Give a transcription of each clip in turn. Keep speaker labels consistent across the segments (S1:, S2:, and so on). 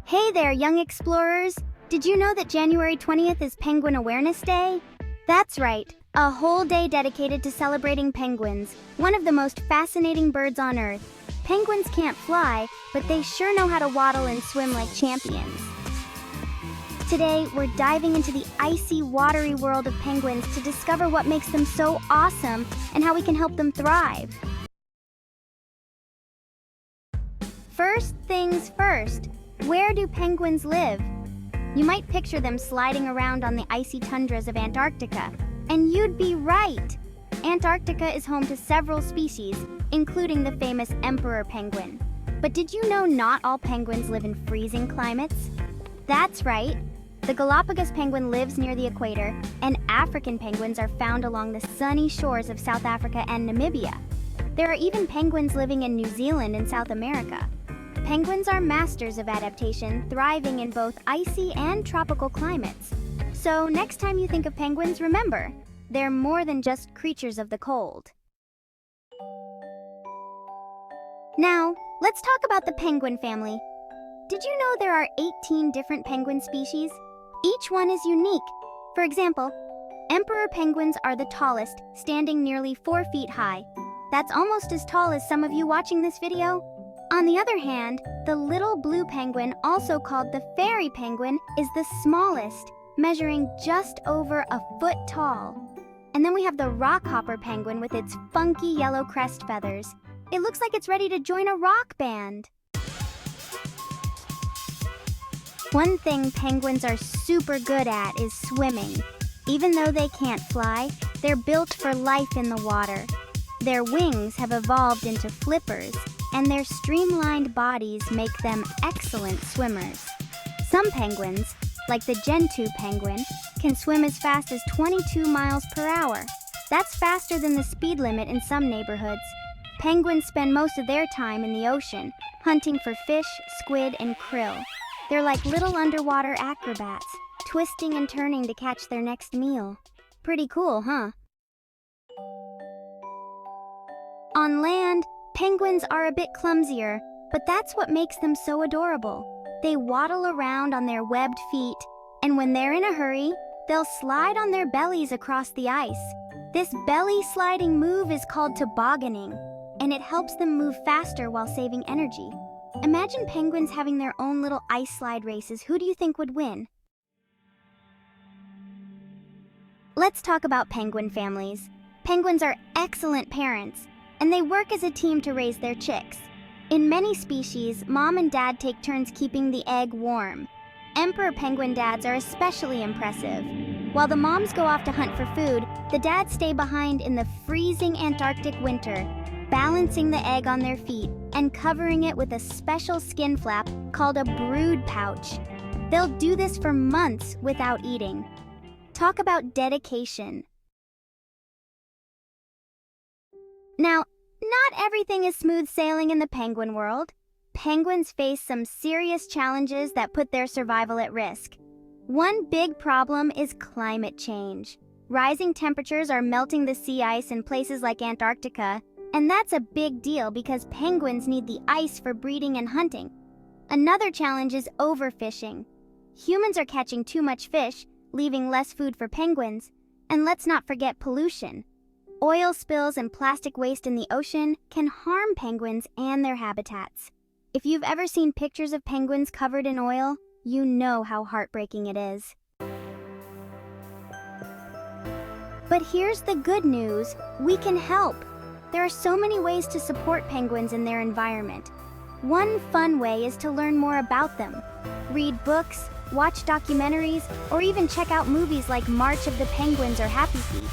S1: Hey there, young explorers! Did you know that January 20th is Penguin Awareness Day? That's right, a whole day dedicated to celebrating penguins, one of the most fascinating birds on Earth. Penguins can't fly, but they sure know how to waddle and swim like champions. Today, we're diving into the icy, watery world of penguins to discover what makes them so awesome and how we can help them thrive. First things first, where do penguins live? You might picture them sliding around on the icy tundras of Antarctica, and you'd be right! Antarctica is home to several species, including the famous emperor penguin. But did you know not all penguins live in freezing climates? That's right! The Galapagos penguin lives near the equator, and African penguins are found along the sunny shores of South Africa and Namibia. There are even penguins living in New Zealand and South America. Penguins are masters of adaptation, thriving in both icy and tropical climates. So next time you think of penguins, remember, they're more than just creatures of the cold. Now, let's talk about the penguin family. Did you know there are 18 different penguin species? Each one is unique. For example, emperor penguins are the tallest, standing nearly 4 feet high. That's almost as tall as some of you watching this video. On the other hand, the little blue penguin, also called the fairy penguin, is the smallest, measuring just over a foot tall. And then we have the rockhopper penguin with its funky yellow crest feathers. It looks like it's ready to join a rock band. One thing penguins are super good at is swimming. Even though they can't fly, they're built for life in the water. Their wings have evolved into flippers, and their streamlined bodies make them excellent swimmers. Some penguins, like the Gentoo penguin, can swim as fast as 22 miles per hour. That's faster than the speed limit in some neighborhoods. Penguins spend most of their time in the ocean, hunting for fish, squid, and krill. They're like little underwater acrobats, twisting and turning to catch their next meal. Pretty cool, huh? On land, penguins are a bit clumsier, but that's what makes them so adorable. They waddle around on their webbed feet, and when they're in a hurry, they'll slide on their bellies across the ice. This belly sliding move is called tobogganing, and it helps them move faster while saving energy. Imagine penguins having their own little ice slide races. Who do you think would win? Let's talk about penguin families. Penguins are excellent parents, and they work as a team to raise their chicks. In many species, mom and dad take turns keeping the egg warm. Emperor penguin dads are especially impressive. While the moms go off to hunt for food, the dads stay behind in the freezing Antarctic winter, balancing the egg on their feet and covering it with a special skin flap called a brood pouch. They'll do this for months without eating. Talk about dedication. Now, not everything is smooth sailing in the penguin world. Penguins face some serious challenges that put their survival at risk. One big problem is climate change. Rising temperatures are melting the sea ice in places like Antarctica, and that's a big deal because penguins need the ice for breeding and hunting. Another challenge is overfishing. Humans are catching too much fish, leaving less food for penguins. And let's not forget pollution. Oil spills and plastic waste in the ocean can harm penguins and their habitats. If you've ever seen pictures of penguins covered in oil, you know how heartbreaking it is. But here's the good news, we can help. There are so many ways to support penguins in their environment. One fun way is to learn more about them. Read books, watch documentaries, or even check out movies like March of the Penguins or Happy Feet.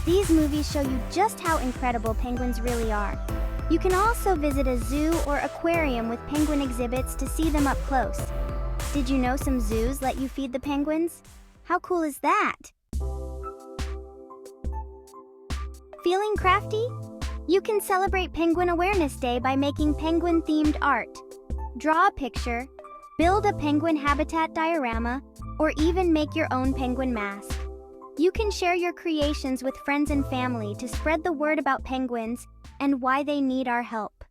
S1: These movies show you just how incredible penguins really are. You can also visit a zoo or aquarium with penguin exhibits to see them up close. Did you know some zoos let you feed the penguins? How cool is that? Feeling crafty? You can celebrate Penguin Awareness Day by making penguin-themed art. Draw a picture, build a penguin habitat diorama, or even make your own penguin mask. You can share your creations with friends and family to spread the word about penguins and why they need our help.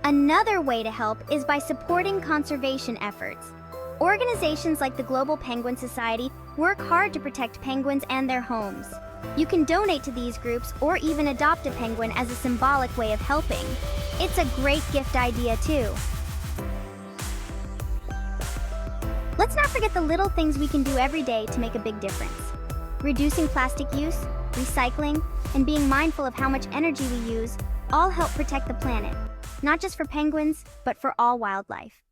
S1: Another way to help is by supporting conservation efforts. Organizations like the Global Penguin Society work hard to protect penguins and their homes. You can donate to these groups or even adopt a penguin as a symbolic way of helping. It's a great gift idea too. Let's not forget the little things we can do every day to make a big difference. Reducing plastic use, recycling, and being mindful of how much energy we use all help protect the planet, not just for penguins, but for all wildlife.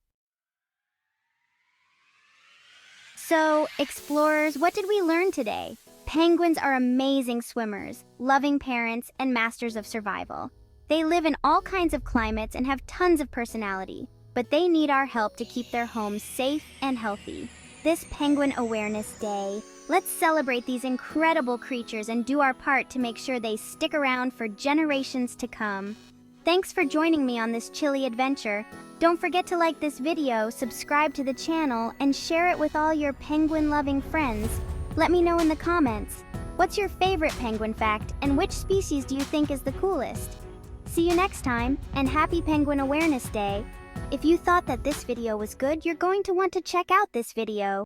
S1: So, explorers, what did we learn today? Penguins are amazing swimmers, loving parents, and masters of survival. They live in all kinds of climates and have tons of personality, but they need our help to keep their homes safe and healthy. This Penguin Awareness Day, let's celebrate these incredible creatures and do our part to make sure they stick around for generations to come. Thanks for joining me on this chilly adventure. Don't forget to like this video, subscribe to the channel, and share it with all your penguin-loving friends. Let me know in the comments, what's your favorite penguin fact and which species do you think is the coolest? See you next time, and happy Penguin Awareness Day! If you thought that this video was good, you're going to want to check out this video.